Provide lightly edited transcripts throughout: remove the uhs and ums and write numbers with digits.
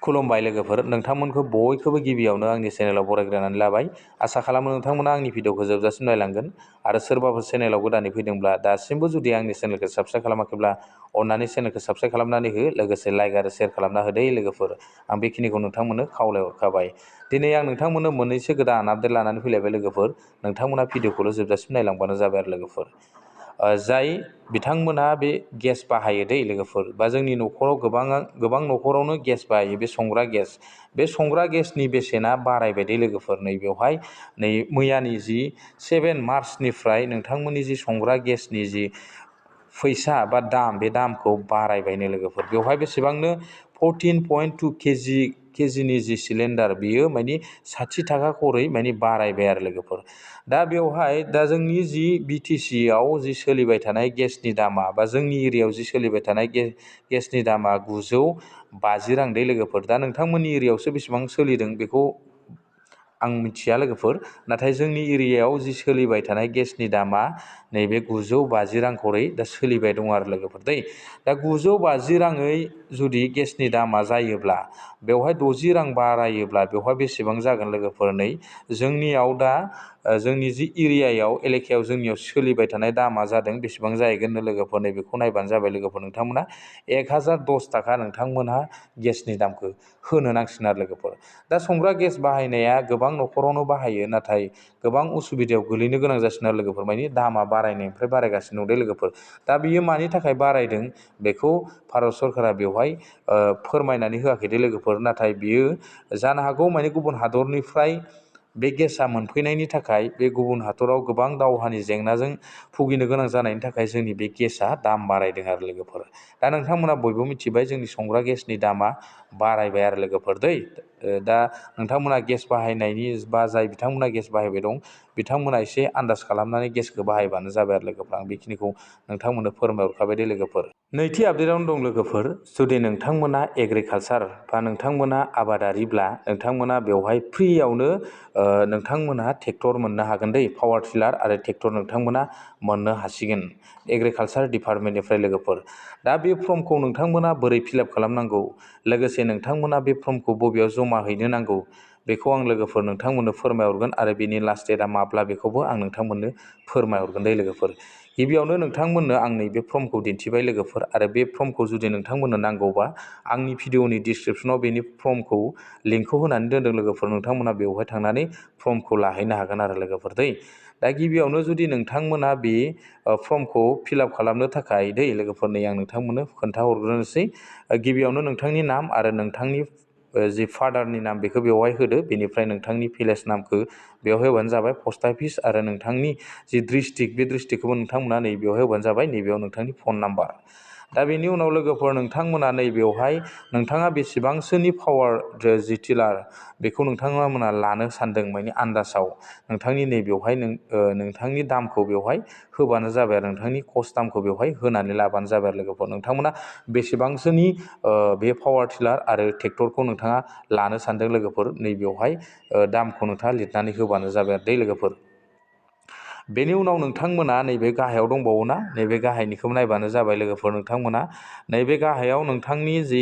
खुलुमबाय लोगोफोर, नोंथांमोनखौ बयखौबो गिबियावनो आंनि चेनेलाव बरायग्रोनानै लाबाय। आसा खालामो नोंथांमोना आंनि भिडिअखौ जोबजासिम नायलांगोन आरो सोरबाफोर चेनेलाव गोदानै फैदोंब्ला दासिमबो जुदि आंनि चेनेलखौ साबस्क्राइब खालामाखैब्ला अन्नानै चेनेलखौ साबस्क्राइब खालामनानै हो, लोगोसे लाइक आरो शेयार खालामना हो दे लोगोफोर। आं बेखिनिखौ नोंथांमोननो खावलायहरखाबाय। दिनै आं नोंथांमोननो मोननैसो गोदान आपडेट लानानै फैलायबाय लोगोफोर। नोंथांमोना भिडिअखौल' जोबजासिम नायलांबानो जाबाय आरो लोगोफोर। जाय बिथांमोनहा बे गेस बाहायो दै लोगोफोर, बा जोंनि न'खराव गोबां न'खरावनो गेस बाहायो, बे संग्रा गेस। बे संग्रा गेसनि बेसेना बारायबाय दे लोगोफोर। नैबेवहाय मैयानि जि 7 मार्चनिफ्राय नोंथांमोननि जि संग्रा गेसनि जि फैसा बा दाम, बे दामखौ बारायबायनो लोगोफोर। बेवहाय बेसेबांनो 14.2 केजिनि जि सिलिन्डार, बियो माने 60 थाखा खरै माने बारायबाय आरो लोगोफोर। दा बेवहाय जोंनि जि BTC आव जि सोलिबाय थानाय गेसनि दामा, बा जोंनि एरियायाव जि सोलिबाय थानाय गेसनि दामा 950 रां दे लोगोफोर। दा नोंथांमोननि एरियायावसो बेसेबां सोलिदों बेखौ आं मिथिया लोगोफोर, नाथाय जोंनि एरियायाव जि सोलिबाय थानाय गेसनि दामा नैबे 950 रां खरै दा सोलिबाय दं आरो लोगोफोर दै। दा 950 राङै जुदि गेसनि दामा जायोब्ला, बेवहाय 60 रां बारायोब्ला बेवहाय बेसेबां जागोन लोगोफोर? नै जोंनियाव दा जोंनि जि एरियायाव एलेकायाव जोंनियाव सोलिबाय थानाय दामा जादों बेसेबां जाहैगोन लोगोफोर? नै बेखौ नायबानो जाबाय लोगोफोर। नोंथांमोना 1010 थाखा नोंथांमोनहा गेसनि दामखौ होनो नांसिगोन आरो लोगोफोर। दा संग्रा गेस बाहायनाया गोबां न'खरावनो बाहायो, नाथाय गोबां उसुबिदायाव गोलैनो गोनां जासिनो आरो लोगोफोर। माने दामा बारायनायनिफ्राय बारायगासिनो दं दे लोगोफोर। दा बियो मानि थाखाय बारायदों बेखौ भारत सरकारा बेवहाय फोरमायनानै होआखै दे लोगोफोर। नाथाय बियो जानो हागौ माने गुबुन हादरनिफ्राय बे गेसा मोनफैनायनि थाखाय, बे गुबुन हादराव गोबां दावहानि जेंनाजों भुगिनो गोनां जानायनि थाखाय जोंनि बे गेसा दाम बारायदों आरो लोगोफोर। दा नोंथांमोना बयबो मिथिबाय जोंनि संग्रा गेसनि दामा बारायबाय आरो लोगोफोर दै। दा नोंथांमोना गेस बाहायनायनि, बा जाय बिथांमोना गेस बाहायबाय दं बिथांमोना एसे आन्दाज खालामनानै गेसखौ बाहायबानो जाबाय आरो लोगोफोर। आं बेखिनिखौ नोंथांमोननो फोरमायहरखाबाय दे लोगोफोर। नैथि आपडेटआवनो दं लोगोफोर, जुदि नोंथांमोना एग्रिकालसार बा नोंथांमोना आबादारिब्ला, नोंथांमोना बेवहाय फ्रियावनो नोंथांमोनहा ट्रेक्टर मोननो हागोन दै। पावार टिलार आरो ट्रेक्टर नोंथांमोना मोननो हासिगोन एग्रिकालसार डिपार्टमेन्टनिफ्राय लोगोफोर। दा बे फर्मखौ नोंथांमोना बोरै फिलआप खालामनांगौ, लोगोसे नोंथांमोना बे फर्मखौ बबेयाव जमा हैनो नांगौ, बेखौ आं लोगोफोर नोंथांमोननो फोरमायहरगोन आरो बेनि लास्ट डेटआ माब्ला बेखौबो आं नोंथांमोननो फोरमायहरगोन दे लोगोफोर। गिबियावनो नोंथांमोननो आं नैबे फर्मखौ दिन्थिबाय लोगोफोर, आरो बे फर्मखौ जुदि नोंथांमोननो नांगौबा आंनि भिडिअनि डिसक्रिपसनाव बेनि फर्मखौ लिंकखौ होनानै दोनदों लोगोफोर। नोंथांमोना बेवहाय थांनानै फर्मखौ लाहैनो हागोन आरो लोगोफोर दै। दा गिबियावनो जुदि नोंथांमोना बे फर्मखौ फिलआप खालामनो थाखाय दै लोगोफोर, नै आं नोंथांमोननो खोन्थाहरग्रोनोसै। गिबियावनो नोंथांनि नाम आरो नोंथांनि जि फादारनि नाम बेखौ बेवहाय होदो। बेनिफ्राय नोंथांनि भिलेज नामखौ बेवहाय होबानो जाबाय, पस्ट अफिस आरो नोंथांनि जि डिस्ट्रिक्ट, बे डिस्ट्रिक्टखौबो नोंथांमोना नैबेयावहाय होबानो जाबाय। नैबेयाव नोंथांनि फन नाम्बार। दा बेनि उनाव लोगोफोर नोंथांमोना नैबेयावहाय नोंथाङा बेसेबांसोनि पावार जि टिलार बेखौ नोंथांमोना लानो सानदों, माने आन्दाजाव नोंथांनि नैबेयावहाय नोंथांनि दामखौ बेवहाय होबानो जाबाय आरो नोंथांनि कस्ट दामखौ बेवहाय होनानै लाबानो जाबाय आरो लोगोफोर। नोंथांमोना बेसेबांसोनि बे पावार टिलार आरो ट्रेक्टरखौ नोंथाङा लानो सानदों लोगोफोर, नैबेयावहाय दामखौ नोंथाङा लिरनानै होबानो जाबाय आरो दै लोगोफोर। बेनि उनाव नोंथांमोना नैबे गाहायाव दंबावोना, नैबे गाहायनिखौ नायबानो जाबाय लोगोफोर। नोंथांमोना नैबे गाहायाव नोंथांनि जि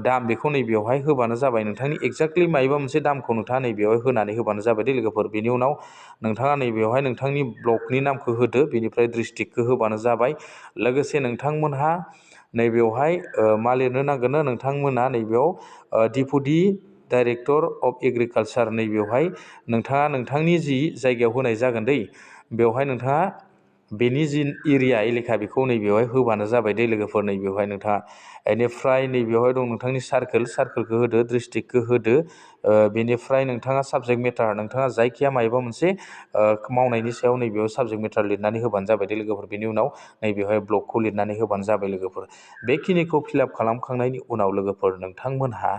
दाम बेखौ नैबेयावहाय होबानो जाबाय। नोंथांनि एक्जेक्टलि मायबा मोनसे दामखौ नोंथाङा नैबेयावहाय होनानै होबानो जाबाय दे लोगोफोर। बेनि उनाव नोंथाङा नैबेयावहाय नोंथांनि ब्लकनि नामखौ होदो, बेनिफ्राय डिस्ट्रिक्टखौ होबानो जाबाय। लोगोसे नोंथांमोनहा नैबेयावहाय मा लिरनो नांगोन, नोंथांमोना नैबेयाव डिपुटि डाइरेक्टर अफ एग्रिकालसार, नैबेयावहाय नोंथाङा नोंथांनि जि जायगायाव होनाय जागोन दै, बेवहाय नोंथाङा बेनि जि एरिया एलेखा बेखौ नैबेयावहाय होबानो जाबाय दे लोगोफोर। नैबेयावहाय नोंथाङा बेनिफ्राय नैबेयावहाय दं नोंथांनि सार्कोलखौ होदो, डिस्ट्रिक्टखौ होदो। बेनिफ्राय नोंथाङा साबजेक्ट मेटार, नोंथाङा जायखिया मायबा मोनसे मावनायनि सायाव नैबेयाव साबजेक्ट मेटार लिरनानै होबानो जाबाय दे लोगोफोर। बेनि उनाव नैबेवहाय ब्लकखौ लिरनानै होबानो जाबाय लोगोफोर। बेखिनिखौ फिलआप खालामखांनायनि उनाव लोगोफोर नोंथांमोनहा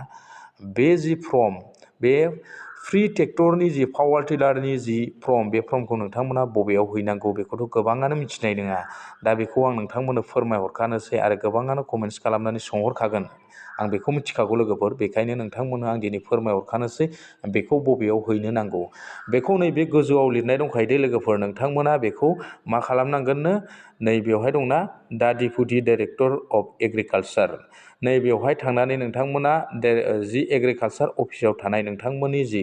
बे जि फर्म, बे फ्रि ट्रेक्टरनि जि पावार टिलारनि जि फर्म, बे फर्मखौ नोंथांमोना बबेयाव हैनांगौ बेखौथ' गोबाङानो मिथिनाय नङा। दा बेखौ आं नोंथांमोननो फोरमायहरखानोसै, आरो गोबाङानो कमेन्ट्स खालामनानै सोंहरखागोन आं बेखौ मिथिखागौ लोगोफोर, बेखायनो नोंथांमोननो आं दिनै फोरमायहरखानोसै बेखौ बबेयाव हैनो नांगौ। बेखौ नैबे गोजौआव लिरनाय दंखायो दे लोगोफोर, नोंथांमोना बेखौ मा खालामनांगोननो, नैबेवहाय दंना दा डेपुटि डाइरेक्टर अफ एग्रिकालसार, नैबेवहाय थांनानै नोंथांमोना जि एग्रिकालसार अफिसाव थानाय नोंथांमोननि जि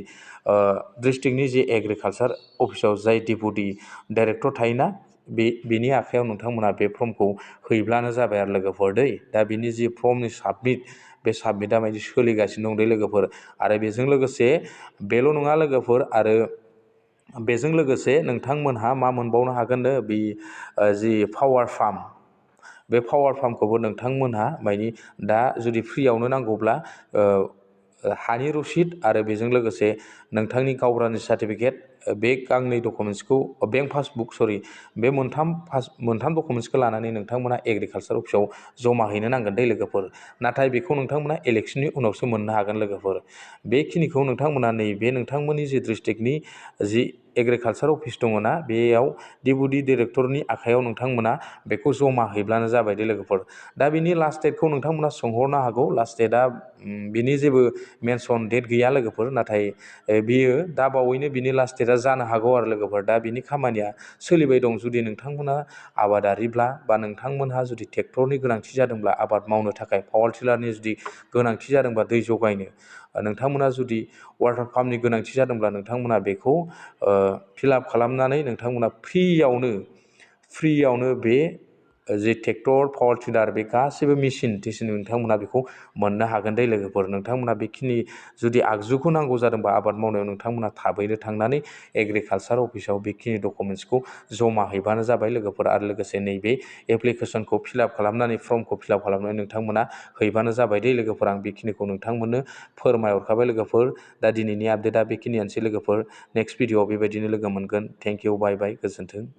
डिस्ट्रिक्टनि जि एग्रिकालसार अफिसाव जाय डेपुटि डाइरेक्टर थायोना, बेनि आखायाव नोंथांमोना बे फर्मखौ हैब्लानो जाबाय आरो लोगोफोर दै। दा बिनि जि फर्मनि साबमिट, बे साबमिटआ माने सोलिगासिनो दं दै लोगोफोर। आरो बेजों लोगोसे बेल' नङा लोगोफोर, आरो बेजों लोगोसे नोंथांमोनहा मा मोनबावनो हागोननो, बे जि पावार फार्म, बे पावार फार्मखौबो नोंथांमोनहा माने दा जुदि फ्रियावनो नांगौब्ला हानि रसिद आरो बेजों लोगोसे नोंथांनि गावबुरानि सार्टिफिकेट, बे गांनै डकुमेन्टसखौ, बेंक पासबुक सरि, बे मोनथाम डकुमेन्टसखौ लानानै नोंथांमोना एग्रिकालसार अफिसाव जमा हैनो नांगोन दै लोगोफोर। नाथाय बेखौ नोंथांमोना इलेक्सननि उनावसो मोननो हागोन लोगोफोर। बेखिनिखौ नोंथांमोना नैबे नोंथांमोननि जि डिस्ट्रिक्टनि जि एग्रिकालसार अफिस दङ ना, बेयाव डेपुटि डाइरेक्टरनि आखायाव नोंथांमोना बेखौ जमा हैब्लानो जाबाय दे लोगोफोर। दा बिनि लास्ट डेटखौ नोंथांमोना सोंहरनो हागौ, लास्ट डेटआ बिनि जेबो मेनसन डेट गैया लोगोफोर, नाथाय बियो दा बावैनो बिनि लास्ट डेटआ जानो हागौ आरो लोगोफोर। दा बिनि खामानिया सोलिबाय दं। जुदि नोंथांमोना आबादारिब्ला बा नोंथांमोनहा जुदि ट्रेक्टरनि गोनांथि जादोंब्ला आबाद मावनो थाखाय, पावार टिलारनि जुदि गोनांथि जादोंबा दै जगायनो, नोंथांमोना जुदि वाटार पाम्पनि गोनांथि जादोंब्ला नोंथांमोना बेखौ फिलआप खालामनानै नोंथांमोना फ्रियावनो बे जि ट्रेक्टर, पावार टिलार, बे गासैबो मेसिन नोंथांमोना बेखौ मोननो हागोन दै लोगोफोर। नोंथांमोना बेखिनि जुदि आगजुखौ नांगौ जादोंबा आबाद मावनायाव, नोंथांमोना थाबैनो थांनानै एग्रिकालसार अफिसाव बेखिनि डकुमेन्टसखौ जमा हैबानो जाबाय लोगोफोर। आरो लोगोसे नैबे एप्लिकेसनखौ फिलआप खालामनानै, फर्मखौ फिलआप खालामनानै नोंथांमोना हैबानो जाबाय दै लोगोफोर। आं बेखिनिखौ नोंथांमोननो फोरमायहरखाबाय लोगोफोर। दा दिनैनि आपडेटआ बेखिनियानोसै लोगोफोर। नेक्स्ट भिडिअआव बेबायदिनो लोगो मोनगोन। थेंक इउ, बाय बाय, गोजोन्थों।